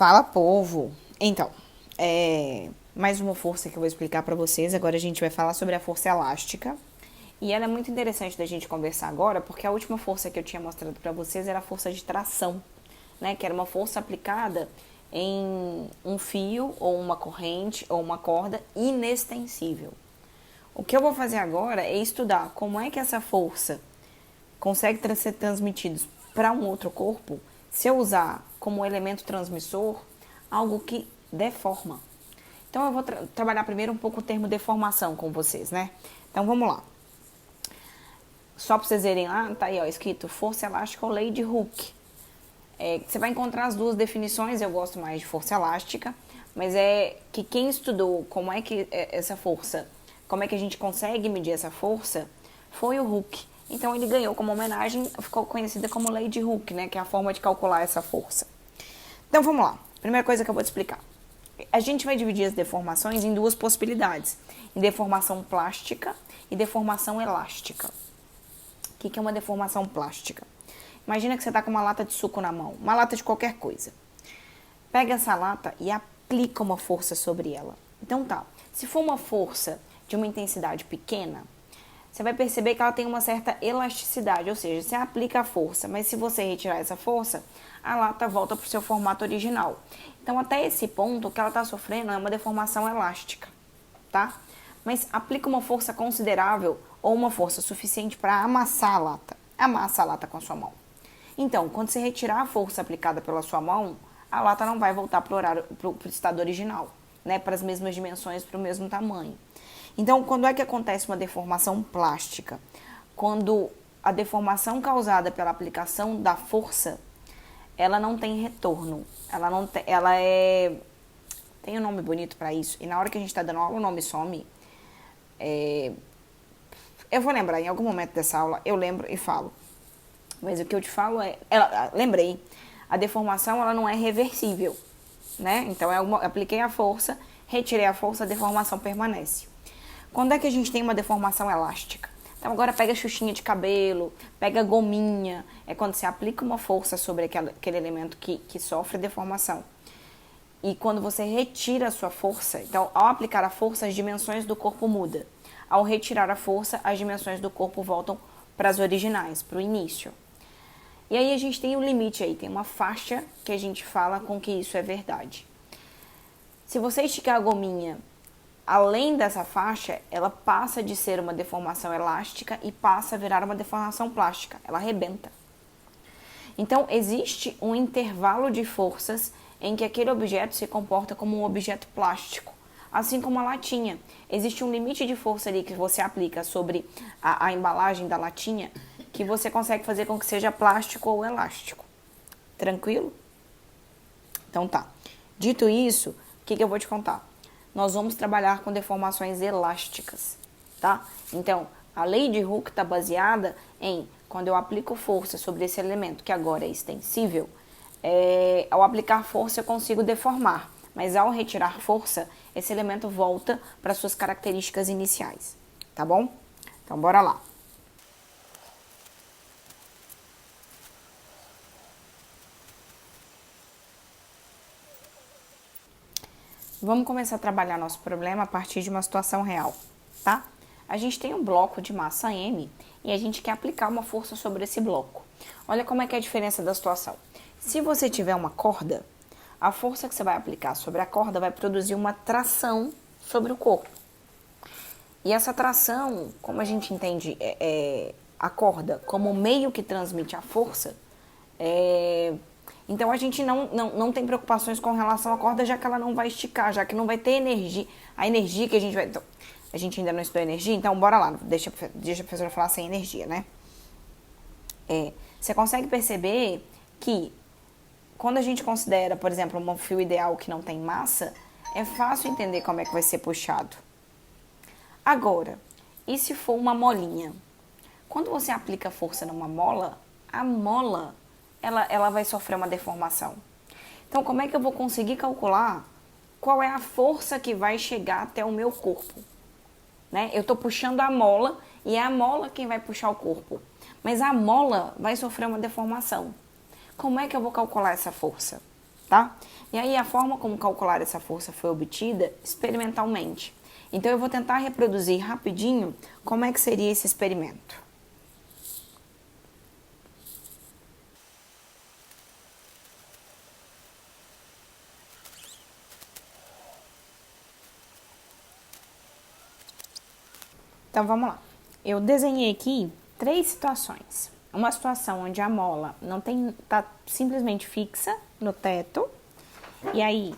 Fala, povo! Então, mais uma força que eu vou explicar pra vocês. Agora a gente vai falar sobre a força elástica. E ela é muito interessante da gente conversar agora, porque a última força que eu tinha mostrado pra vocês era a força de tração, né? Que era uma força aplicada em um fio, ou uma corrente, ou uma corda inextensível. O que eu vou fazer agora é estudar como é que essa força consegue ser transmitida para um outro corpo se eu usar como elemento transmissor algo que deforma. Então eu vou trabalhar primeiro um pouco o termo deformação com vocês, né? Então vamos lá. Só para vocês verem lá, tá aí ó, escrito força elástica ou lei de Hooke. Você vai encontrar as duas definições, eu gosto mais de força elástica, mas é que quem estudou como é que essa força, como é que a gente consegue medir essa força, foi o Hooke. Então ele ganhou como homenagem, ficou conhecida como lei de Hooke, né, que é a forma de calcular essa força. Então vamos lá, primeira coisa que eu vou te explicar. A gente vai dividir as deformações em duas possibilidades, em deformação plástica e deformação elástica. O que é uma deformação plástica? Imagina que você está com uma lata de suco na mão, uma lata de qualquer coisa. Pega essa lata e aplica uma força sobre ela. Então tá, se for uma força de uma intensidade pequena, você vai perceber que ela tem uma certa elasticidade, ou seja, você aplica a força, mas se você retirar essa força, a lata volta para o seu formato original. Então até esse ponto, o que ela está sofrendo é uma deformação elástica, tá? Mas aplica uma força considerável ou uma força suficiente para amassar a lata. Amassa a lata com a sua mão. Então, quando você retirar a força aplicada pela sua mão, a lata não vai voltar para o estado original, né? Para as mesmas dimensões, para o mesmo tamanho. Então, quando é que acontece uma deformação plástica? Quando a deformação causada pela aplicação da força, ela não tem retorno. Ela tem um nome bonito para isso. E na hora que a gente está dando aula, o nome some. Eu vou lembrar, em algum momento dessa aula, eu lembro e falo. Mas o que eu te falo lembrei, a deformação ela não é reversível, né? Então eu apliquei a força, retirei a força, a deformação permanece. Quando é que a gente tem uma deformação elástica? Então agora pega xuxinha de cabelo, pega gominha, é quando você aplica uma força sobre aquele elemento que sofre deformação. E quando você retira a sua força, então ao aplicar a força, as dimensões do corpo mudam. Ao retirar a força, as dimensões do corpo voltam para as originais, para o início. E aí a gente tem um limite aí, tem uma faixa que a gente fala com que isso é verdade. Se você esticar a gominha além dessa faixa, ela passa de ser uma deformação elástica e passa a virar uma deformação plástica, ela arrebenta. Então existe um intervalo de forças em que aquele objeto se comporta como um objeto plástico. Assim como a latinha. Existe um limite de força ali que você aplica sobre a embalagem da latinha que você consegue fazer com que seja plástico ou elástico. Tranquilo? Então tá. Dito isso, o que eu vou te contar? Nós vamos trabalhar com deformações elásticas, tá? Então, a lei de Hooke está baseada em quando eu aplico força sobre esse elemento que agora é extensível, ao aplicar força eu consigo deformar, mas ao retirar força, esse elemento volta para suas características iniciais, tá bom? Então, bora lá. Vamos começar a trabalhar nosso problema a partir de uma situação real, tá? A gente tem um bloco de massa M e a gente quer aplicar uma força sobre esse bloco. Olha como é que é a diferença da situação. Se você tiver uma corda, a força que você vai aplicar sobre a corda vai produzir uma tração sobre o corpo. E essa tração, como a gente entende a corda como meio que transmite a força, então a gente não tem preocupações com relação à corda, já que ela não vai esticar, já que não vai ter energia. A energia que a gente vai... Então, a gente ainda não estudou energia, então bora lá, deixa a professora falar sem energia, né? Você consegue perceber que quando a gente considera, por exemplo, um fio ideal que não tem massa, é fácil entender como é que vai ser puxado. Agora, e se for uma molinha? Quando você aplica força numa mola, a mola ela vai sofrer uma deformação. Então, como é que eu vou conseguir calcular qual é a força que vai chegar até o meu corpo? Né? Eu estou puxando a mola e é a mola quem vai puxar o corpo. Mas a mola vai sofrer uma deformação. Como é que eu vou calcular essa força? tá? E aí a forma como calcular essa força foi obtida experimentalmente. Então eu vou tentar reproduzir rapidinho como é que seria esse experimento. Então vamos lá. Eu desenhei aqui 3 situações. Uma situação onde a mola tá simplesmente fixa no teto. E aí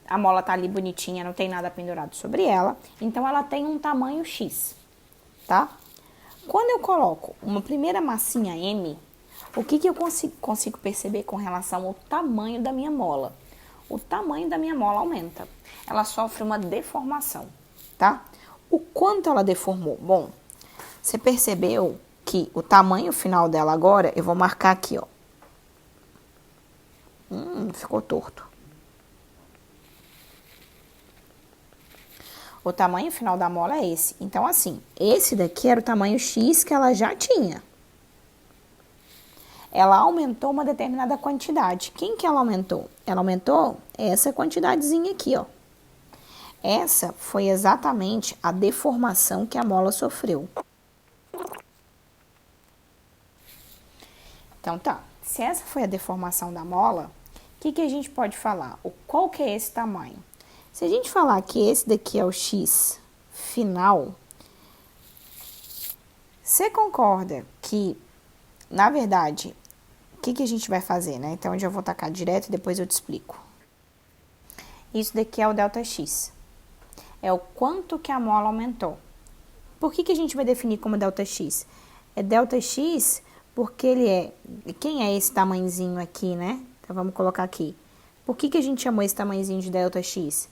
a mola tá ali bonitinha, não tem nada pendurado sobre ela. Então ela tem um tamanho X, tá? Quando eu coloco uma primeira massinha M, o que eu consigo perceber com relação ao tamanho da minha mola? O tamanho da minha mola aumenta. Ela sofre uma deformação, tá? O quanto ela deformou? Bom, você percebeu que o tamanho final dela agora, eu vou marcar aqui, ó. Ficou torto. O tamanho final da mola é esse. Então, assim, esse daqui era o tamanho X que ela já tinha. Ela aumentou uma determinada quantidade. Quem que ela aumentou? Ela aumentou essa quantidadezinha aqui, ó. Essa foi exatamente a deformação que a mola sofreu. Então tá, se essa foi a deformação da mola, o que a gente pode falar? Qual que é esse tamanho? Se a gente falar que esse daqui é o X final, você concorda que, na verdade, o que a gente vai fazer, né? Então eu já vou tacar direto e depois eu te explico. Isso daqui é o ΔX. É o quanto que a mola aumentou. Por que a gente vai definir como ΔX? É ΔX porque ele é... Quem é esse tamanhozinho aqui, né? Então vamos colocar aqui. Por que a gente chamou esse tamanhozinho de ΔX?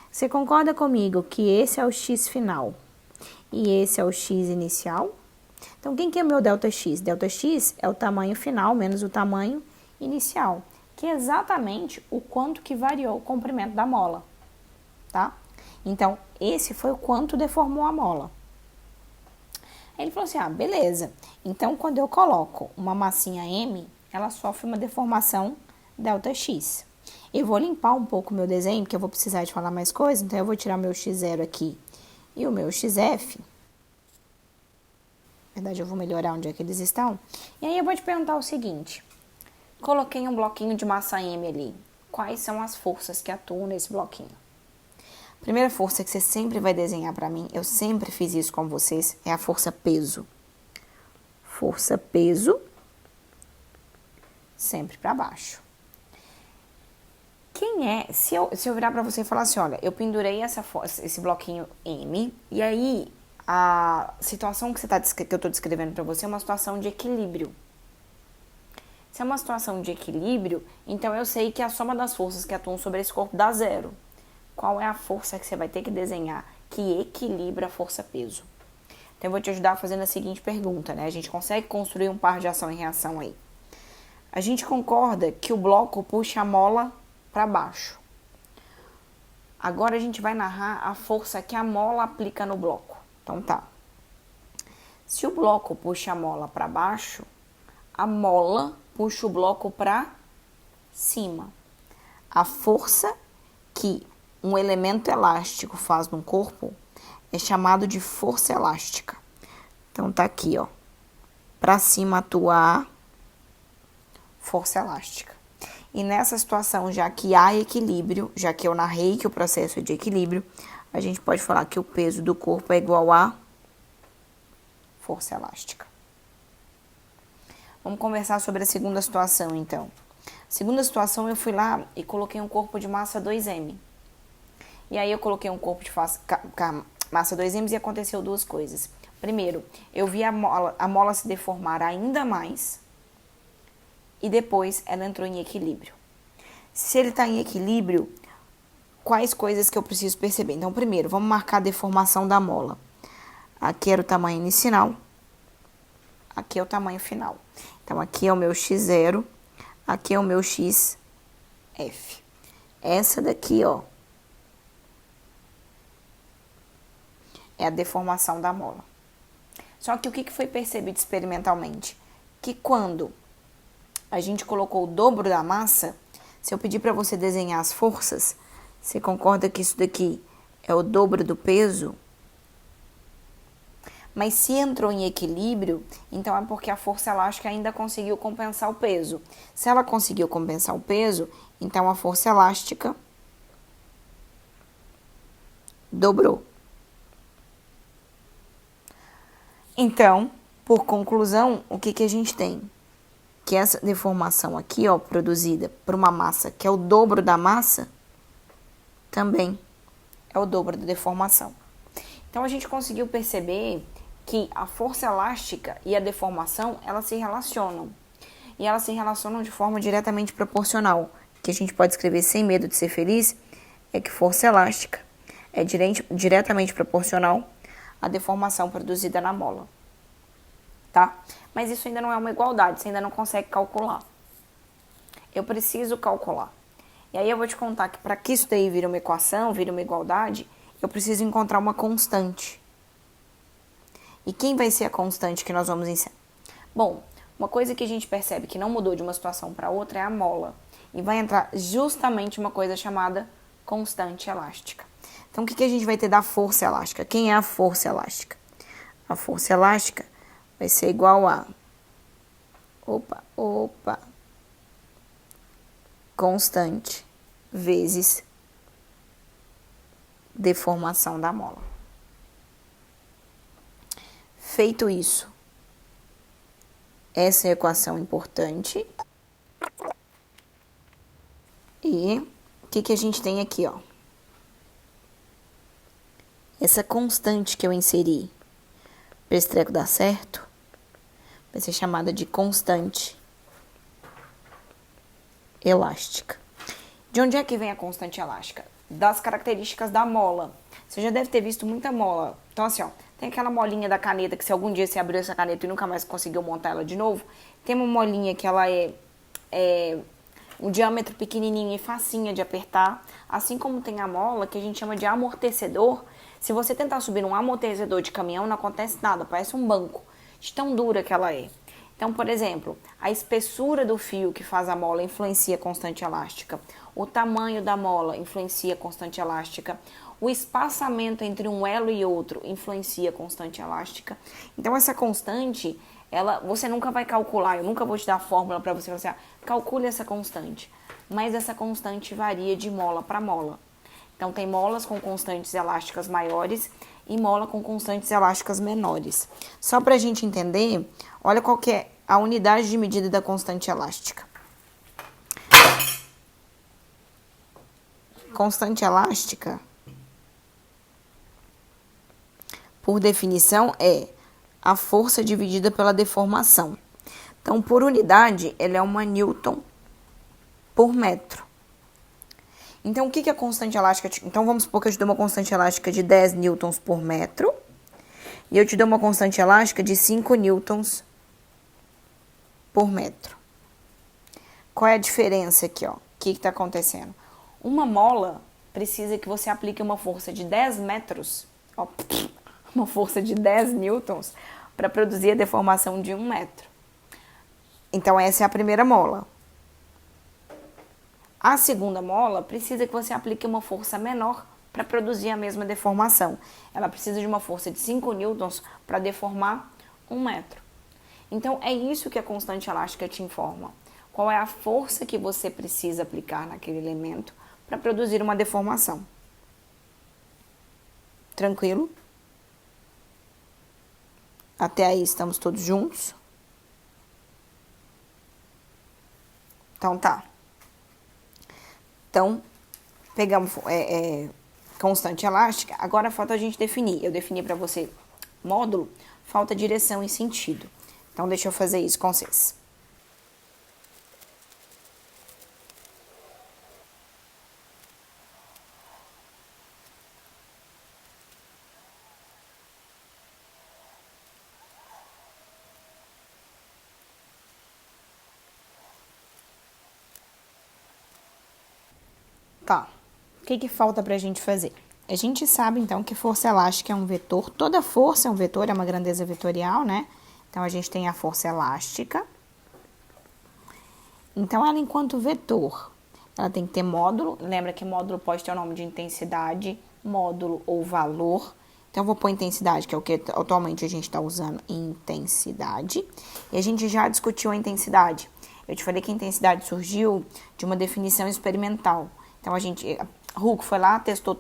Você concorda comigo que esse é o X final e esse é o X inicial? Então, quem que é o meu ΔX? ΔX é o tamanho final menos o tamanho inicial, que é exatamente o quanto que variou o comprimento da mola, tá? Então, esse foi o quanto deformou a mola. Aí ele falou assim, beleza. Então, quando eu coloco uma massinha M, ela sofre uma deformação ΔX. Eu vou limpar um pouco o meu desenho, porque eu vou precisar de falar mais coisas, então eu vou tirar o meu X0 aqui e o meu XF. Na verdade, eu vou melhorar onde é que eles estão. E aí eu vou te perguntar o seguinte. Coloquei um bloquinho de massa M ali. Quais são as forças que atuam nesse bloquinho? A primeira força que você sempre vai desenhar para mim, eu sempre fiz isso com vocês, é a força peso. Força peso, sempre para baixo. Quem é, se eu virar para você e falar assim, olha, eu pendurei esse bloquinho M, e aí a situação que eu estou descrevendo para você é uma situação de equilíbrio. Se é uma situação de equilíbrio, então eu sei que a soma das forças que atuam sobre esse corpo dá zero. Qual é a força que você vai ter que desenhar que equilibra a força-peso? Então eu vou te ajudar fazendo a seguinte pergunta, né? A gente consegue construir um par de ação e reação aí. A gente concorda que o bloco puxa a mola para baixo. Agora a gente vai narrar a força que a mola aplica no bloco. Então tá. Se o bloco puxa a mola para baixo, a mola puxa o bloco para cima. A força que um elemento elástico faz num corpo é chamado de força elástica. Então tá aqui, ó. Para cima atuar, força elástica. E nessa situação, já que há equilíbrio, já que eu narrei que o processo é de equilíbrio, a gente pode falar que o peso do corpo é igual a força elástica. Vamos conversar sobre a segunda situação, então. Segunda situação, eu fui lá e coloquei um corpo de massa 2M. E aí eu coloquei um corpo de massa 2M e aconteceu duas coisas. Primeiro, eu vi a mola se deformar ainda mais e depois ela entrou em equilíbrio. Se ele está em equilíbrio, quais coisas que eu preciso perceber? Então, primeiro, vamos marcar a deformação da mola. Aqui era o tamanho inicial, aqui é o tamanho final. Então, aqui é o meu X0, aqui é o meu XF. Essa daqui, ó, é a deformação da mola. Só que o que foi percebido experimentalmente? Que quando a gente colocou o dobro da massa, se eu pedir para você desenhar as forças, você concorda que isso daqui é o dobro do peso? Mas se entrou em equilíbrio, então é porque a força elástica ainda conseguiu compensar o peso. Se ela conseguiu compensar o peso, então a força elástica dobrou. Então, por conclusão, o que a gente tem? Que essa deformação aqui, ó, produzida por uma massa que é o dobro da massa, também é o dobro da deformação. Então, a gente conseguiu perceber que a força elástica e a deformação, elas se relacionam. E elas se relacionam de forma diretamente proporcional. Que a gente pode escrever sem medo de ser feliz, é que força elástica é diretamente proporcional à deformação produzida na mola. Tá? Mas isso ainda não é uma igualdade, você ainda não consegue calcular. Eu preciso calcular. E aí eu vou te contar que para que isso daí vire uma equação, vire uma igualdade, eu preciso encontrar uma constante. E quem vai ser a constante que nós vamos ensinar? Bom, uma coisa que a gente percebe que não mudou de uma situação para outra é a mola. E vai entrar justamente uma coisa chamada constante elástica. Então, o que a gente vai ter da força elástica? Quem é a força elástica? A força elástica vai ser igual a... constante vezes deformação da mola. Feito isso, essa é a equação importante. E o que a gente tem aqui, ó? Essa constante que eu inseri para esse treco dar certo vai ser chamada de constante elástica. De onde é que vem a constante elástica? Das características da mola. Você já deve ter visto muita mola. Então, assim, ó, tem aquela molinha da caneta que se algum dia você abriu essa caneta e nunca mais conseguiu montar ela de novo, tem uma molinha que ela é um diâmetro pequenininho e facinha de apertar, assim como tem a mola que a gente chama de amortecedor. Se você tentar subir num amortecedor de caminhão, não acontece nada, parece um banco, de tão dura que ela é. Então, por exemplo, a espessura do fio que faz a mola influencia a constante elástica, o tamanho da mola influencia a constante elástica, o espaçamento entre um elo e outro influencia a constante elástica. Então, essa constante, você nunca vai calcular, eu nunca vou te dar a fórmula para você falar assim, calcule essa constante, mas essa constante varia de mola para mola. Então, tem molas com constantes elásticas maiores e mola com constantes elásticas menores. Só para a gente entender, olha qual que é a unidade de medida da constante elástica. Constante elástica, por definição, é a força dividida pela deformação. Então, por unidade, ela é uma newton por metro. Então, o que é a constante elástica? Então, vamos supor que eu te dou uma constante elástica de 10 newtons por metro. E eu te dou uma constante elástica de 5 newtons por metro. Qual é a diferença aqui, ó? O que está acontecendo? Uma mola precisa que você aplique uma força de 10 metros, ó, uma força de 10 newtons, para produzir a deformação de 1 metro. Então, essa é a primeira mola. A segunda mola precisa que você aplique uma força menor para produzir a mesma deformação. Ela precisa de uma força de 5 newtons para deformar 1 metro. Então, é isso que a constante elástica te informa. Qual é a força que você precisa aplicar naquele elemento para produzir uma deformação. Tranquilo? Até aí estamos todos juntos? Então, tá. Então, pegamos constante elástica. Agora falta a gente definir. Eu defini para você módulo, falta direção e sentido. Então, deixa eu fazer isso com vocês. Tá. O que falta pra gente fazer? A gente sabe, então, que força elástica é um vetor. Toda força é um vetor, é uma grandeza vetorial, né? Então, a gente tem a força elástica. Então, ela enquanto vetor, ela tem que ter módulo. Lembra que módulo pode ter o nome de intensidade, módulo ou valor. Então, eu vou pôr intensidade, que é o que atualmente a gente está usando, intensidade. E a gente já discutiu a intensidade. Eu te falei que a intensidade surgiu de uma definição experimental. Então, Hooke foi lá, testou,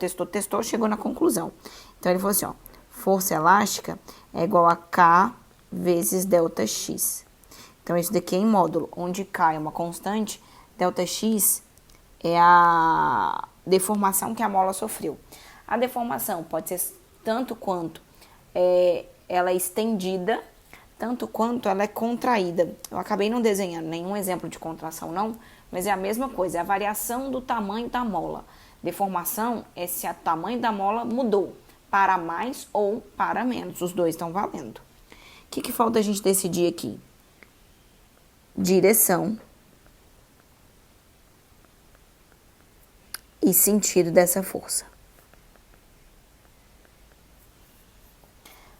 chegou na conclusão. Então, ele falou assim, ó, força elástica é igual a K vezes delta X. Então, isso daqui é em módulo, onde K é uma constante, delta X é a deformação que a mola sofreu. A deformação pode ser tanto quanto ela é estendida, tanto quanto ela é contraída. Eu acabei não desenhando nenhum exemplo de contração, não, mas é a mesma coisa, é a variação do tamanho da mola. Deformação é se o tamanho da mola mudou, para mais ou para menos, os dois estão valendo. O que falta a gente decidir aqui? Direção e sentido dessa força.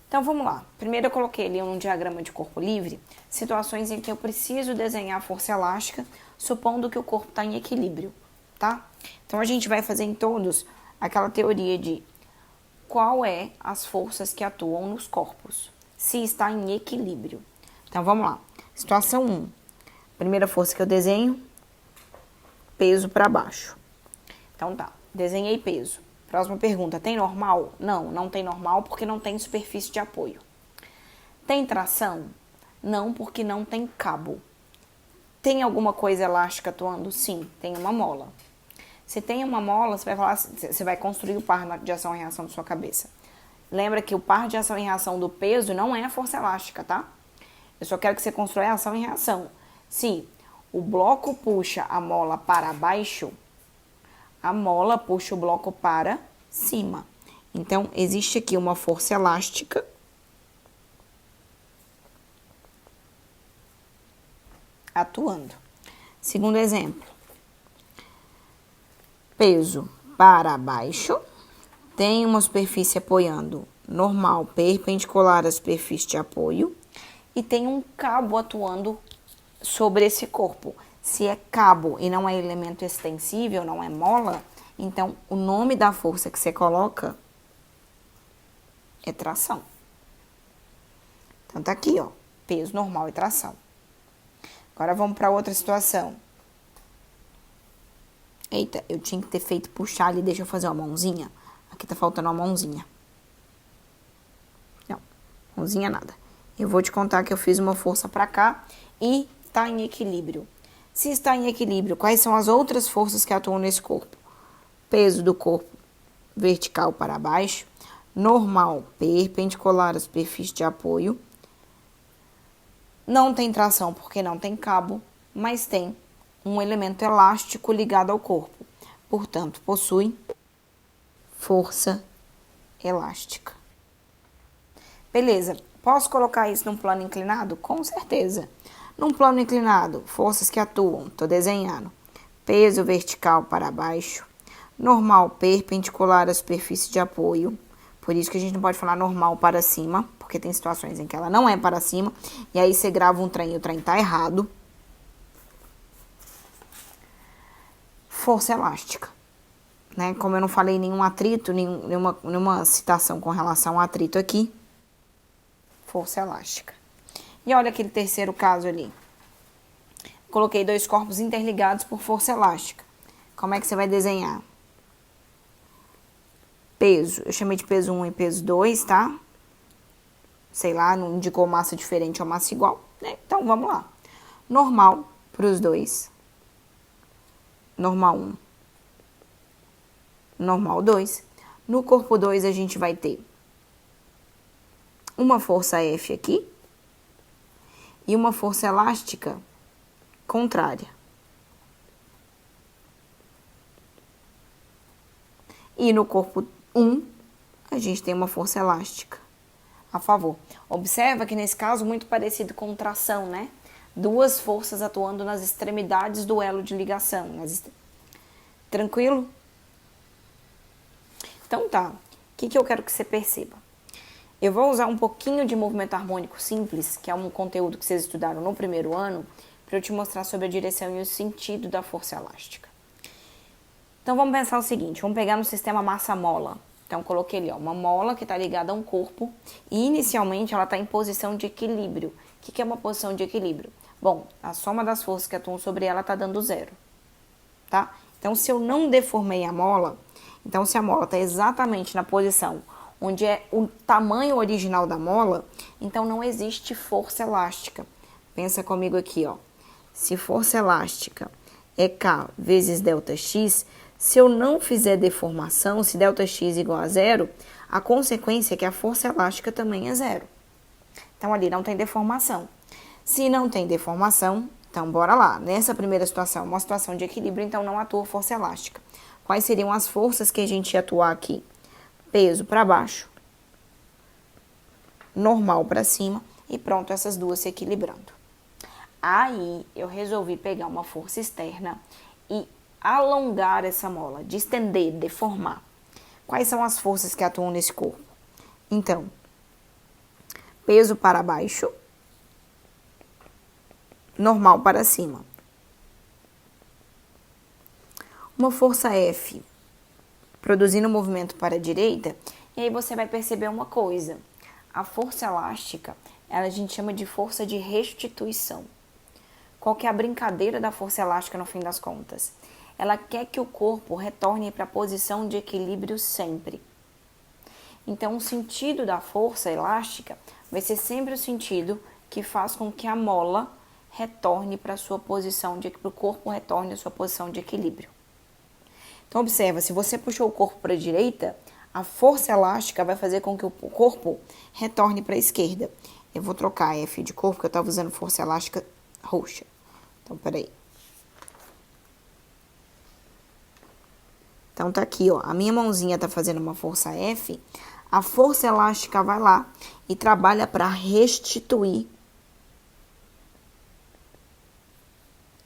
Então, vamos lá. Primeiro eu coloquei ali um diagrama de corpo livre, situações em que eu preciso desenhar a força elástica, supondo que o corpo está em equilíbrio, tá? Então, a gente vai fazer em todos aquela teoria de qual é as forças que atuam nos corpos, se está em equilíbrio. Então, vamos lá. Situação 1. Primeira força que eu desenho, peso para baixo. Então tá, desenhei peso. Próxima pergunta, tem normal? Não, não tem normal porque não tem superfície de apoio. Tem tração? Não, porque não tem cabo. Tem alguma coisa elástica atuando? Sim, tem uma mola. Se tem uma mola, você vai construir o par de ação e reação da sua cabeça. Lembra que o par de ação e reação do peso não é a força elástica, tá? Eu só quero que você construa a ação e reação. Se o bloco puxa a mola para baixo, a mola puxa o bloco para cima. Então, existe aqui uma força elástica atuando. Segundo exemplo, peso para baixo, tem uma superfície apoiando normal, perpendicular à superfície de apoio, e tem um cabo atuando sobre esse corpo. Se é cabo e não é elemento extensível, não é mola, então o nome da força que você coloca é tração. Então tá aqui, ó, peso normal e tração. Agora vamos para outra situação. Eita, eu tinha que ter feito puxar ali, deixa eu fazer uma mãozinha. Aqui tá faltando uma mãozinha. Não, mãozinha nada. Eu vou te contar que eu fiz uma força para cá e está em equilíbrio. Se está em equilíbrio, quais são as outras forças que atuam nesse corpo? Peso do corpo vertical para baixo, normal perpendicular à superfície de apoio. Não tem tração porque não tem cabo, mas tem um elemento elástico ligado ao corpo. Portanto, possui força elástica. Beleza, posso colocar isso num plano inclinado? Com certeza. Num plano inclinado, forças que atuam, estou desenhando. Peso vertical para baixo, normal perpendicular à superfície de apoio. Por isso que a gente não pode falar normal para cima, porque tem situações em que ela não é para cima, e aí você grava um trem e o trem tá errado. Força elástica, né? Como eu não falei nenhum atrito, nenhuma citação com relação ao atrito aqui, força elástica. E olha aquele terceiro caso ali. Coloquei dois corpos interligados por força elástica. Como é que você vai desenhar? Peso, eu chamei de peso 1 e peso 2, tá? Sei lá, não indicou massa diferente ou massa igual, né? Então, vamos lá. Normal para os dois. Normal 1. Normal 2. No corpo 2, a gente vai ter uma força F aqui e uma força elástica contrária. E no corpo 1, a gente tem uma força elástica a favor. Observa que nesse caso, muito parecido com tração, né? Duas forças atuando nas extremidades do elo de ligação. Tranquilo? Então tá, o que eu quero que você perceba? Eu vou usar um pouquinho de movimento harmônico simples, que é um conteúdo que vocês estudaram no primeiro ano, para eu te mostrar sobre a direção e o sentido da força elástica. Então vamos pensar o seguinte, vamos pegar no sistema massa-mola. Então coloquei ali, ó, uma mola que está ligada a um corpo e inicialmente ela está em posição de equilíbrio. O que é uma posição de equilíbrio? Bom, a soma das forças que atuam sobre ela está dando zero, tá? Então se eu não deformei a mola, então se a mola está exatamente na posição onde é o tamanho original da mola, então não existe força elástica. Pensa comigo aqui, ó. Se força elástica é K vezes ΔX, se eu não fizer deformação, se ΔX igual a zero, a consequência é que a força elástica também é zero. Então, ali não tem deformação. Se não tem deformação, então bora lá. Nessa primeira situação, uma situação de equilíbrio, então não atua força elástica. Quais seriam as forças que a gente ia atuar aqui? Peso para baixo, normal para cima e pronto, essas duas se equilibrando. Aí, eu resolvi pegar uma força externa e alongar essa mola, distender, deformar. Quais são as forças que atuam nesse corpo? Então, peso para baixo, normal para cima. Uma força F produzindo movimento para a direita, e aí você vai perceber uma coisa. A força elástica, a gente chama de força de restituição. Qual que é a brincadeira da força elástica no fim das contas? Ela quer que o corpo retorne para a posição de equilíbrio sempre. Então, o sentido da força elástica vai ser sempre o sentido que faz com que a mola retorne para a sua posição, para o corpo retorne à sua posição de equilíbrio. Então, observa, se você puxou o corpo para a direita, a força elástica vai fazer com que o corpo retorne para a esquerda. Eu vou trocar F de corpo, porque eu estava usando força elástica roxa. Então, peraí. Então, tá aqui, ó. A minha mãozinha tá fazendo uma força F. A força elástica vai lá e trabalha para restituir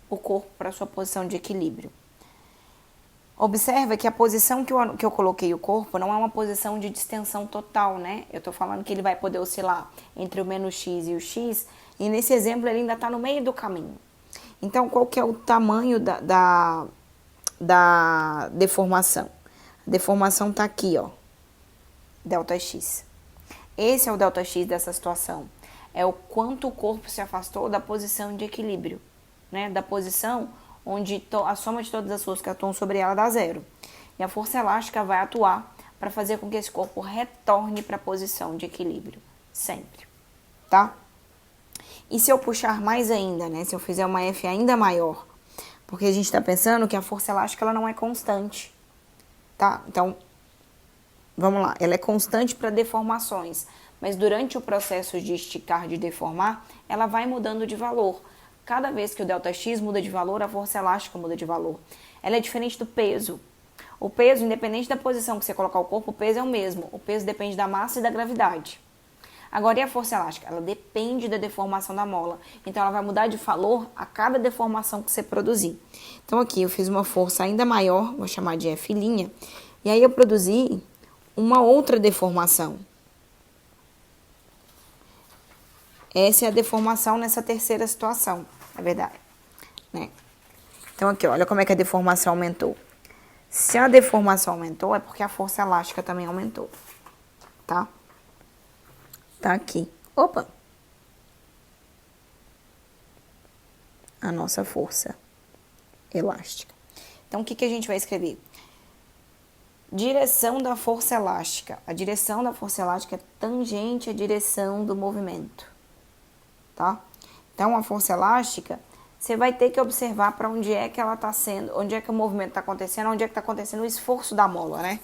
o corpo para sua posição de equilíbrio. Observa que a posição que eu coloquei o corpo não é uma posição de distensão total, né? Eu tô falando que ele vai poder oscilar entre o menos X e o X, e nesse exemplo ele ainda tá no meio do caminho. Então, qual que é o tamanho da deformação? A deformação tá aqui, ó, ΔX. Esse é o ΔX dessa situação. É o quanto o corpo se afastou da posição de equilíbrio, né? Da posição onde a soma de todas as forças que atuam sobre ela dá zero. E a força elástica vai atuar para fazer com que esse corpo retorne para a posição de equilíbrio, sempre, tá? E se eu puxar mais ainda, né? Se eu fizer uma F ainda maior, porque a gente está pensando que a força elástica ela não é constante, tá? Então, vamos lá. Ela é constante para deformações, mas durante o processo de esticar, de deformar, ela vai mudando de valor. Cada vez que o ΔX muda de valor, a força elástica muda de valor. Ela é diferente do peso. O peso, independente da posição que você colocar o corpo, o peso é o mesmo. O peso depende da massa e da gravidade. Agora, e a força elástica? Ela depende da deformação da mola. Então, ela vai mudar de valor a cada deformação que você produzir. Então, aqui eu fiz uma força ainda maior, vou chamar de F', e aí eu produzi uma outra deformação. Essa é a deformação nessa terceira situação, é verdade, né? Então, aqui, olha como é que a deformação aumentou. Se a deformação aumentou, é porque a força elástica também aumentou, tá? Tá aqui. Opa! A nossa força elástica. Então, o que a gente vai escrever? Direção da força elástica. A direção da força elástica é tangente à direção do movimento. Tá? Então, a força elástica, você vai ter que observar para onde é que ela está sendo, onde é que o movimento está acontecendo, onde é que está acontecendo o esforço da mola, né?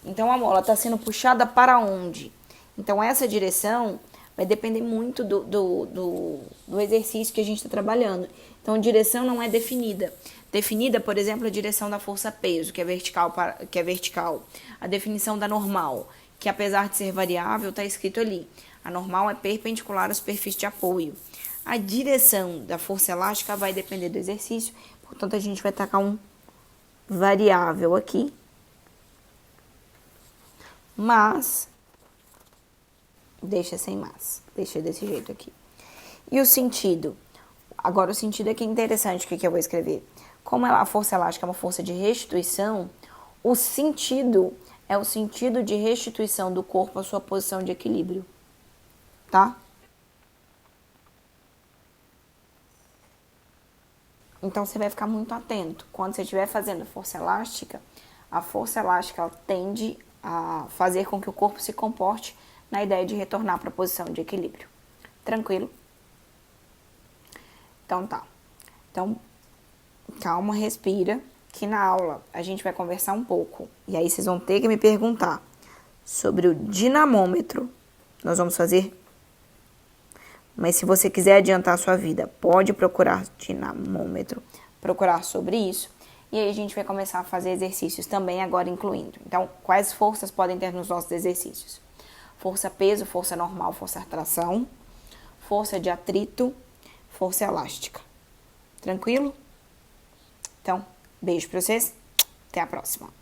Então, a mola está sendo puxada para onde? Então, essa direção vai depender muito do exercício que a gente está trabalhando. Então, a direção não é definida. Definida, por exemplo, a direção da força-peso, que é vertical. A definição da normal, que apesar de ser variável, está escrito ali. A normal é perpendicular à superfície de apoio. A direção da força elástica vai depender do exercício, portanto, a gente vai tacar um variável aqui. Mas, deixa sem mas, deixa desse jeito aqui. E o sentido? Agora, o sentido aqui é interessante, o que eu vou escrever. Como a força elástica é uma força de restituição, o sentido é o sentido de restituição do corpo à sua posição de equilíbrio, tá? Então, você vai ficar muito atento. Quando você estiver fazendo a força elástica ela tende a fazer com que o corpo se comporte na ideia de retornar para a posição de equilíbrio. Tranquilo? Então, tá. Então, calma, respira, que na aula a gente vai conversar um pouco. E aí, vocês vão ter que me perguntar sobre o dinamômetro. Nós vamos fazer. Mas se você quiser adiantar a sua vida, pode procurar dinamômetro, procurar sobre isso. E aí a gente vai começar a fazer exercícios também agora incluindo. Então, quais forças podem ter nos nossos exercícios? Força peso, força normal, força tração, força de atrito, força elástica. Tranquilo? Então, beijo pra vocês. Até a próxima.